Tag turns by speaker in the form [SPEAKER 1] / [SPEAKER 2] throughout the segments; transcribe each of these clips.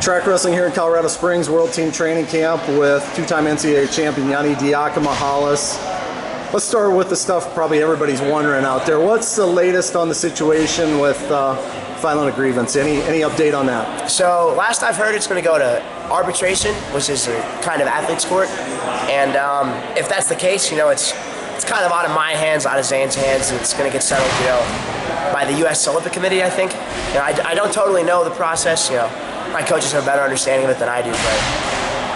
[SPEAKER 1] Track wrestling here in Colorado Springs, World Team Training Camp with two-time NCAA champion Yianni Diakomihalis. Let's start with the stuff probably everybody's wondering out there. What's the latest on the situation with filing a grievance? Any update on that?
[SPEAKER 2] So last I've heard, it's going to go to arbitration, which is a kind of athlete's court. And if that's the case, it's kind of out of my hands, out of Zain's hands. It's going to get settled, by the U.S. Olympic Committee, I think. I don't totally know the process. My coaches have a better understanding of it than I do, but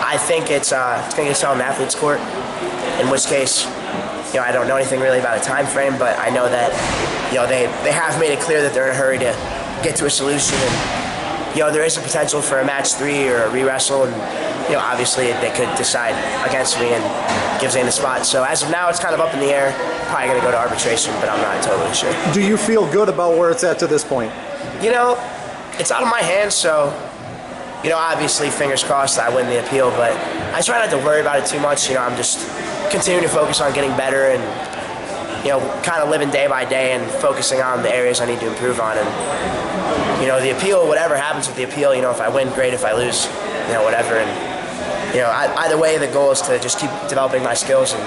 [SPEAKER 2] I think it's going to get settled in athlete's court. In which case, I don't know anything really about a time frame, but I know that they have made it clear that they're in a hurry to get to a solution, and there is a potential for a match 3 or a re-wrestle, and obviously they could decide against me and give Zain the spot. So as of now, it's kind of up in the air. Probably going to go to arbitration, but I'm not totally sure.
[SPEAKER 1] Do you feel good about where it's at to this point?
[SPEAKER 2] It's out of my hands, so obviously fingers crossed I win the appeal, but I try not to worry about it too much. I'm just continuing to focus on getting better and kind of living day by day and focusing on the areas I need to improve on. And the appeal, whatever happens with the appeal, if I win, great. If I lose, whatever. And either way, the goal is to just keep developing my skills and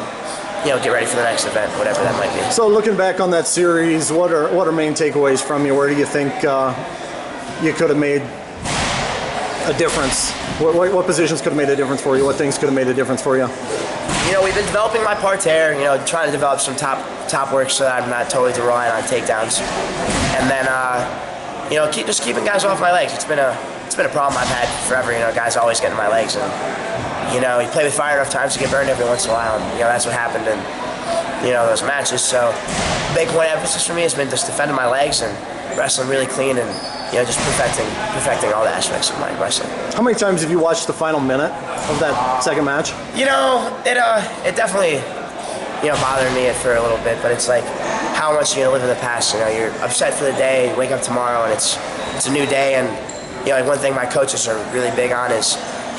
[SPEAKER 2] get ready for the next event, whatever that might be.
[SPEAKER 1] So looking back on that series, what are main takeaways from you? Where do you think you could have made a difference? What positions could have made a difference for you? What things could have made a difference for you?
[SPEAKER 2] We've been developing my parterre, trying to develop some top work so that I'm not totally reliant on takedowns. And then, just keeping guys off my legs. It's been a problem I've had forever. Guys always getting my legs, and you play with fire enough times to get burned every once in a while, and that's what happened in those matches. So, big point of emphasis for me has been just defending my legs and wrestling really clean and just perfecting all the aspects of my wrestling.
[SPEAKER 1] How many times have you watched the final minute of that second match?
[SPEAKER 2] It definitely bothered me for a little bit, but it's like how much live in the past. You're upset for the day, you wake up tomorrow and it's a new day, and one thing my coaches are really big on is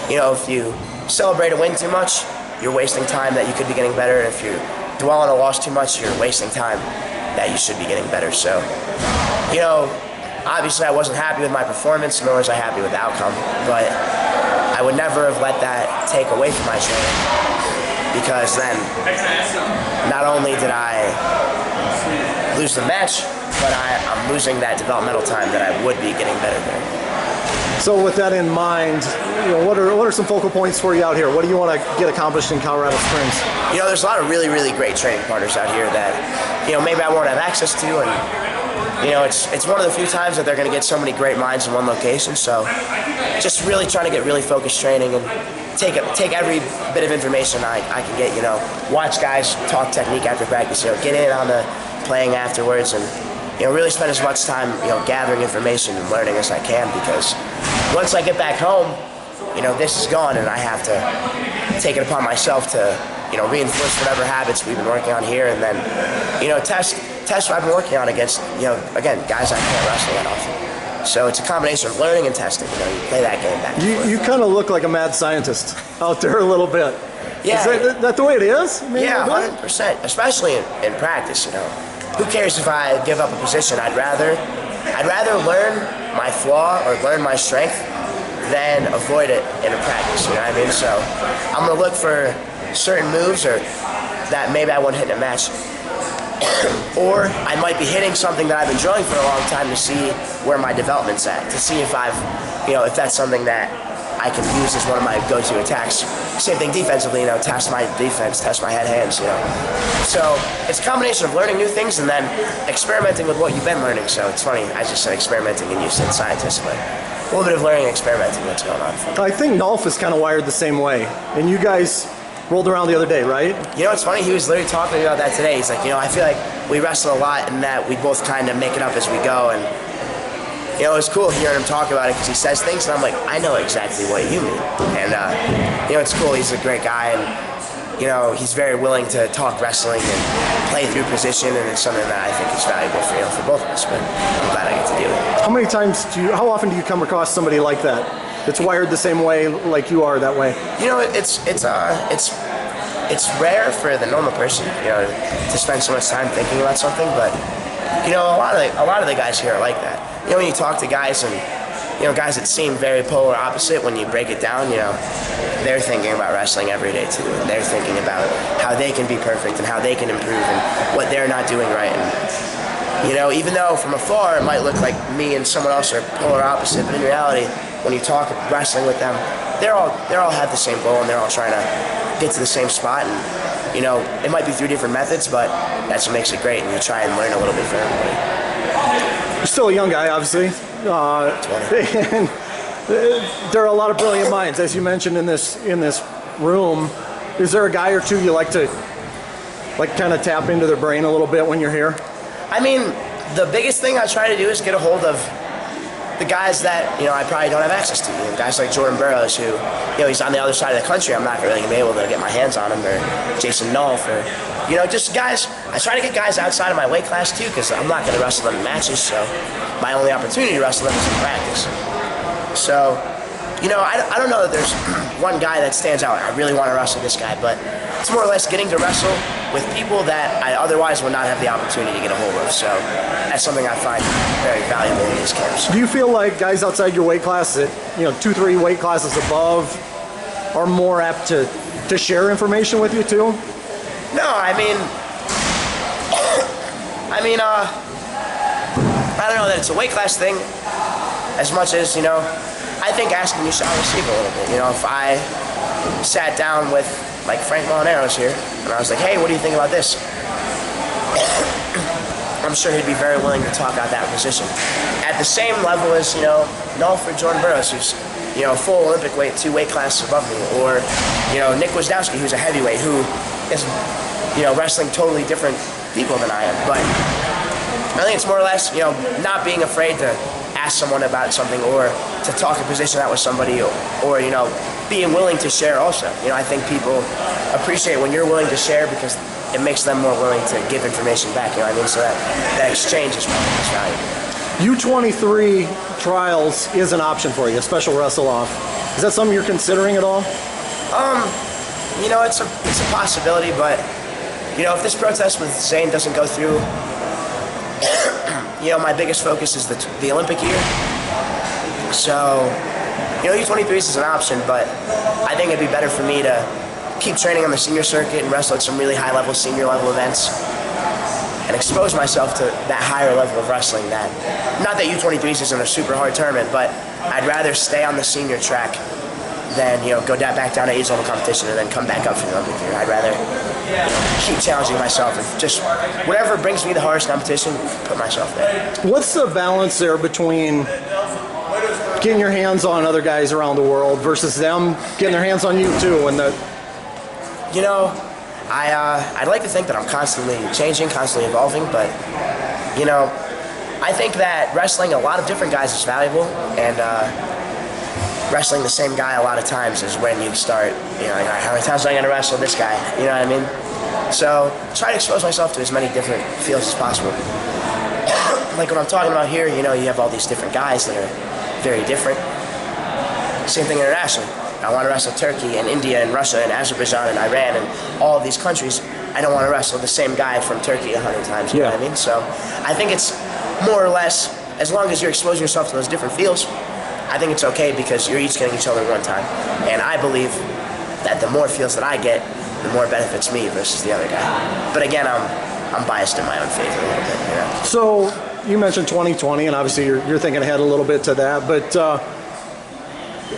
[SPEAKER 2] if you celebrate a win too much, you're wasting time that you could be getting better, and if you dwell on a loss too much, you're wasting time that you should be getting better. So obviously I wasn't happy with my performance, nor was I happy with the outcome, but I would never have let that take away from my training, because then not only did I lose the match, but I'm losing that developmental time that I would be getting better there.
[SPEAKER 1] So with that in mind, what are some focal points for you out here? What do you want to get accomplished in Colorado Springs?
[SPEAKER 2] There's a lot of really, really great training partners out here that maybe I won't have access to, and it's one of the few times that they're going to get so many great minds in one location. So just really trying to get really focused training and take every bit of information I can get. Watch guys talk technique after practice. Get in on the playing afterwards, and really spend as much time gathering information and learning as I can, because once I get back home, this is gone, and I have to take it upon myself to reinforce whatever habits we've been working on here, and then test what I've been working on against again, guys I can't wrestle that often. So it's a combination of learning and testing. You play that game back and forth.
[SPEAKER 1] You kind of look like a mad scientist out there a little bit.
[SPEAKER 2] Yeah,
[SPEAKER 1] is that the way it is?
[SPEAKER 2] Yeah, 100%. Especially in practice. Who cares if I give up a position? I'd rather learn my flaw or learn my strength than avoid it in a practice. You know what I mean? So I'm gonna look for certain moves or that maybe I won't hit in a match. Or I might be hitting something that I've been drilling for a long time to see where my development's at, to see if if that's something that I can use as one of my go-to attacks. Same thing defensively, test my defense, test my head hands, So it's a combination of learning new things and then experimenting with what you've been learning. So it's funny, I just said experimenting and you said scientist, but a little bit of learning and experimenting, what's going on.
[SPEAKER 1] I think Nolf is kind of wired the same way, and you guys rolled around the other day, right?
[SPEAKER 2] It's funny, he was literally talking about that today. He's like, I feel like we wrestle a lot and that we both kind of make it up as we go, and it was cool hearing him talk about it because he says things and I'm like, I know exactly what you mean. And it's cool, he's a great guy, and he's very willing to talk wrestling and play through position, and it's something that I think is valuable for both of us, but I'm glad I get to do it.
[SPEAKER 1] How often do you come across somebody like that? It's wired the same way, like you are that way.
[SPEAKER 2] It's rare for the normal person, to spend so much time thinking about something, but a lot of the guys here are like that. When you talk to guys and guys that seem very polar opposite, when you break it down, they're thinking about wrestling every day too, and they're thinking about how they can be perfect and how they can improve and what they're not doing right. And even though from afar it might look like me and someone else are polar opposite, but in reality, when you talk wrestling with them, they all have the same goal and they're all trying to get to the same spot. And it might be through different methods, but that's what makes it great. And you try and learn a little bit from everybody.
[SPEAKER 1] You're still a young guy, obviously. And there are a lot of brilliant minds, as you mentioned in this room. Is there a guy or two you like to kind of tap into their brain a little bit when you're here?
[SPEAKER 2] I mean, the biggest thing I try to do is get a hold of the guys that I probably don't have access to. Guys like Jordan Burroughs, who he's on the other side of the country. I'm not really gonna be able to get my hands on him, or Jason Nolf, or just guys. I try to get guys outside of my weight class too, because I'm not gonna wrestle them in matches. So my only opportunity to wrestle them is in practice. So I don't know that there's one guy that stands out. I really want to wrestle this guy, but it's more or less getting to wrestle with people that I otherwise would not have the opportunity to get a hold of. So that's something I find very valuable in these camps.
[SPEAKER 1] Do you feel like guys outside your weight class that 2-3 weight classes above are more apt to share information with you too?
[SPEAKER 2] No, I don't know that it's a weight class thing as much as I think asking you shall receive a little bit. If I sat down with like Frank Molinaro's here and I was like, hey, what do you think about this? I'm sure he'd be very willing to talk out that position. At the same level as Nolf or Jordan Burroughs, who's full Olympic weight, 2 weight classes above me, or Nick Wisdowski, who's a heavyweight, who is wrestling totally different people than I am. But I think it's more or less not being afraid to ask someone about something, or to talk a position out with somebody, or being willing to share also. I think people appreciate when you're willing to share, because it makes them more willing to give information back. So that exchange is valuable.
[SPEAKER 1] U23 trials is an option for you, a special wrestle off. Is that something you're considering at all?
[SPEAKER 2] It's a possibility, but if this protest with Zain doesn't go through, my biggest focus is the Olympic year. So, U23 is an option, but I think it'd be better for me to keep training on the senior circuit and wrestle at some really high-level, senior-level events and expose myself to that higher level of wrestling. Not that U23 isn't a super hard tournament, but I'd rather stay on the senior track than go back down to age-level competition and then come back up for the Olympic year. I'd rather keep challenging myself and just whatever brings me the hardest competition, put myself there.
[SPEAKER 1] What's the balance there between getting your hands on other guys around the world versus them getting their hands on you too? And
[SPEAKER 2] I'd like to think that I'm constantly changing, constantly evolving, but I think that wrestling a lot of different guys is valuable, and wrestling the same guy a lot of times is when you start, how many times am I going to wrestle this guy? You know what I mean? So try to expose myself to as many different fields as possible. Like what I'm talking about here, you have all these different guys that are very different. Same thing internationally. I want to wrestle Turkey and India and Russia and Azerbaijan and Iran and all of these countries. I don't want to wrestle the same guy from Turkey 100 times, you know what I mean? So I think it's more or less, as long as you're exposing yourself to those different fields, I think it's okay, because you're each getting each other one time. And I believe that the more fields that I get, the more it benefits me versus the other guy. But again, I'm biased in my own favor a little bit.
[SPEAKER 1] So you mentioned 2020, and obviously you're thinking ahead a little bit to that, but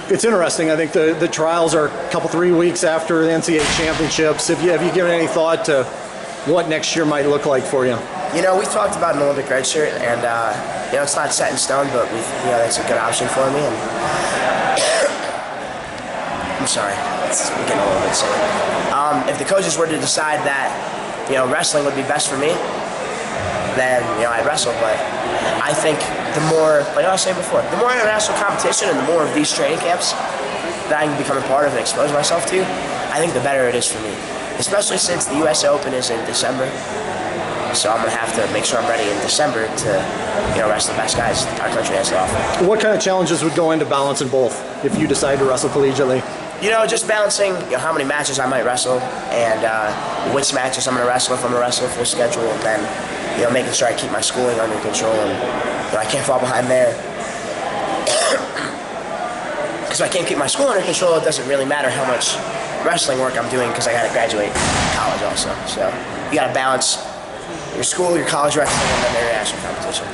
[SPEAKER 1] it's interesting. I think the trials are a couple, 3 weeks after the NCAA championships. Have you given any thought to what next year might look like for you?
[SPEAKER 2] We talked about an Olympic red shirt, and it's not set in stone, but that's a good option for me. And I'm sorry, I'm getting a little bit silly. If the coaches were to decide that wrestling would be best for me, then I'd wrestle. But I think the more, like I was saying before, the more international competition and the more of these training camps that I can become a part of and expose myself to, I think the better it is for me. Especially since the U.S. Open is in December. So I'm going to have to make sure I'm ready in December to wrestle the best guys our country has to offer.
[SPEAKER 1] What kind of challenges would go into balancing both if you decide to wrestle collegiately?
[SPEAKER 2] Just balancing how many matches I might wrestle and which matches I'm going to wrestle, if I'm going to wrestle a full schedule, and then making sure I keep my schooling under control and I can't fall behind there. Because if I can't keep my school under control, it doesn't really matter how much wrestling work I'm doing because I got to graduate college also. So you got to balance your school, your college wrestling, and then the international competition.